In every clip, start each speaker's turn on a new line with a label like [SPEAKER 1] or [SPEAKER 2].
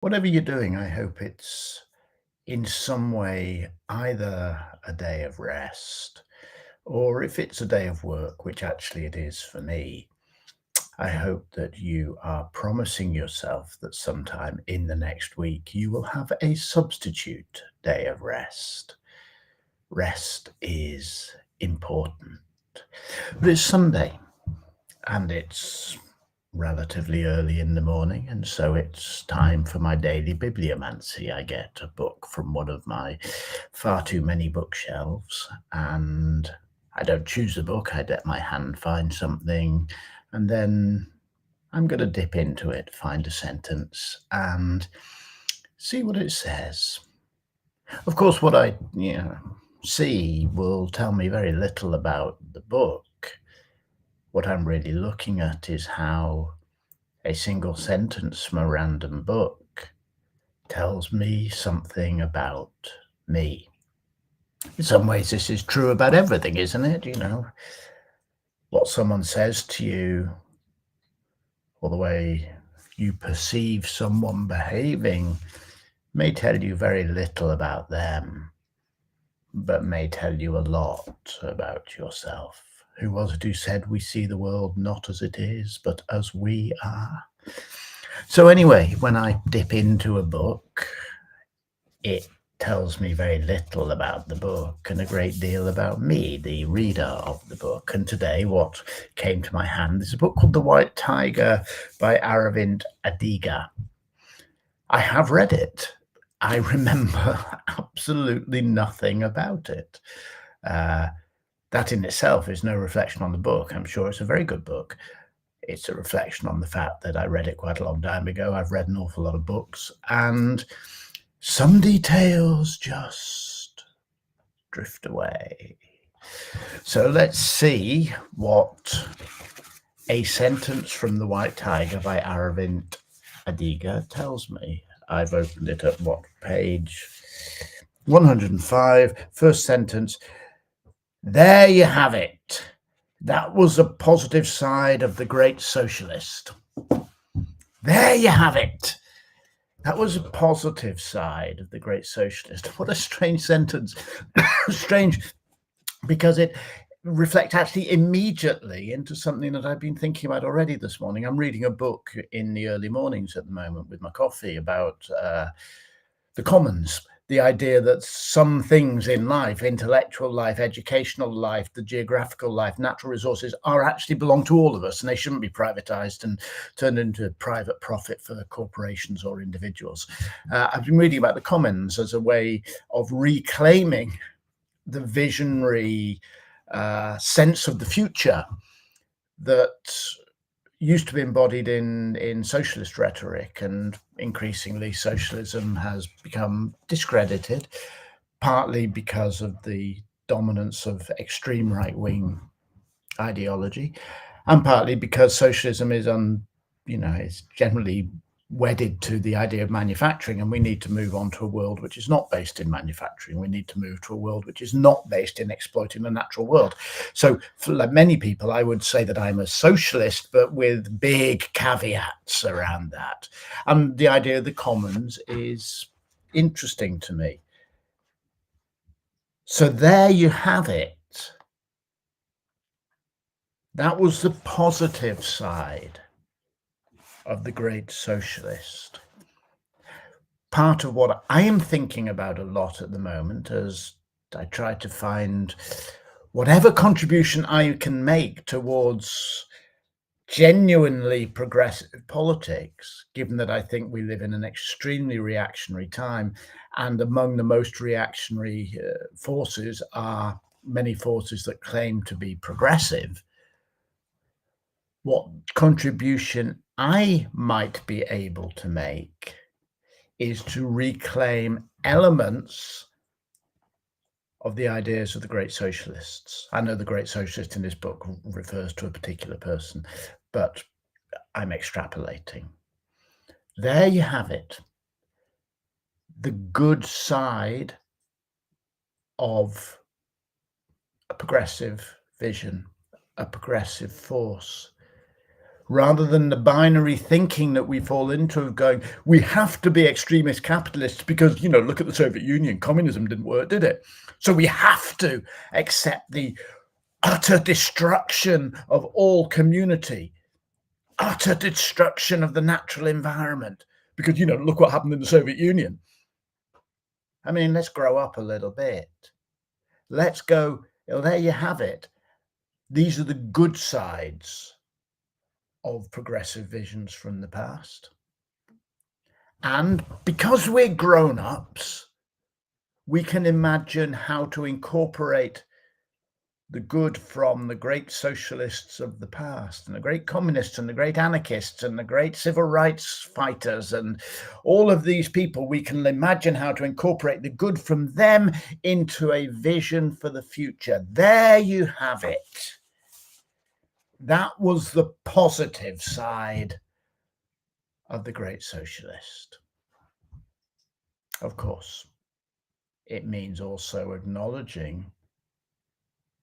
[SPEAKER 1] Whatever you're doing, I hope it's in some way either a day of rest or if it's a day of work, which actually it is for me, I hope that you are promising yourself that sometime in the next week you will have a substitute day of rest. Rest is important. But it's Sunday and it's relatively early in the morning, and so it's time for my daily bibliomancy. I get a book from one of my far too many bookshelves, and I don't choose the book. I let my hand find something, and then I'm going to dip into it, find a sentence, and see what it says. Of course, what I see will tell me very little about the book. What I'm really looking at is how a single sentence from a random book tells me something about me. In some ways, this is true about everything, isn't it? What someone says to you, or the way you perceive someone behaving, may tell you very little about them, but may tell you a lot about yourself. Who was it who said we see the world not as it is, but as we are? So anyway, when I dip into a book, it tells me very little about the book and a great deal about me, the reader of the book. And today, what came to my hand is a book called The White Tiger by Aravind Adiga. I have read it. I remember absolutely nothing about it. That in itself is no reflection on the book. I'm sure it's a very good book. It's a reflection on the fact that I read it quite a long time ago. I've read an awful lot of books, and some details just drift away. So let's see what a sentence from The White Tiger by Aravind Adiga tells me. I've opened it at page 105, first sentence. There you have it. That was a positive side of the great socialist. There you have it. That was a positive side of the great socialist. What a strange sentence. Strange, because it reflects actually immediately into something that I've been thinking about already this morning. I'm reading a book in the early mornings at the moment with my coffee about the commons. The idea that some things in life, intellectual life, educational life, the geographical life, natural resources, are actually belong to all of us, and they shouldn't be privatized and turned into private profit for corporations or individuals. I've been reading about the commons as a way of reclaiming the visionary sense of the future that used to be embodied in socialist rhetoric, and increasingly socialism has become discredited, partly because of the dominance of extreme right-wing ideology, and partly because socialism is generally wedded to the idea of manufacturing, and we need to move on to a world which is not based in manufacturing. We need to move to a world which is not based in exploiting the natural world. So for many people, I would say that I'm a socialist, but with big caveats around that. And the idea of the commons is interesting to me. So there you have it. That was the positive side of the great socialist. Part of what I am thinking about a lot at the moment as I try to find whatever contribution I can make towards genuinely progressive politics, given that I think we live in an extremely reactionary time, and among the most reactionary forces are many forces that claim to be progressive. What contribution I might be able to make is to reclaim elements of the ideas of the great socialists. I know the great socialist in this book refers to a particular person, but I'm extrapolating. There you have it. The good side of a progressive vision, a progressive force. rather than the binary thinking that we fall into of going, we have to be extremist capitalists because, look at the Soviet Union. Communism didn't work, did it? So we have to accept the utter destruction of all community, utter destruction of the natural environment. Because, look what happened in the Soviet Union. I mean, let's grow up a little bit. Let's go, there you have it. These are the good sides of progressive visions from the past. And because we're grown-ups, we can imagine how to incorporate the good from the great socialists of the past and the great communists and the great anarchists and the great civil rights fighters and all of these people. We can imagine how to incorporate the good from them into a vision for the future. There you have it. That was the positive side of the great socialist. Of course, it means also acknowledging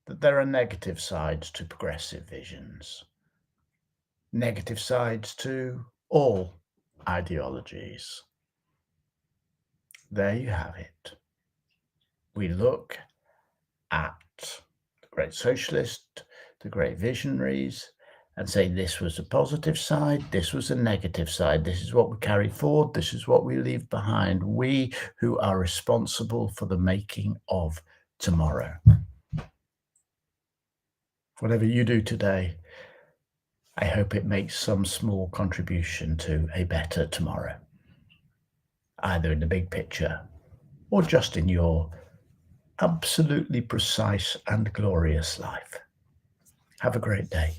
[SPEAKER 1] that there are negative sides to progressive visions, negative sides to all ideologies. There you have it. We look at the great socialist, the great visionaries, and say this was a positive side, this was a negative side, this is what we carry forward, this is what we leave behind, we who are responsible for the making of tomorrow. Whatever you do today, I hope it makes some small contribution to a better tomorrow, either in the big picture or just in your absolutely precise and glorious life. Have a great day.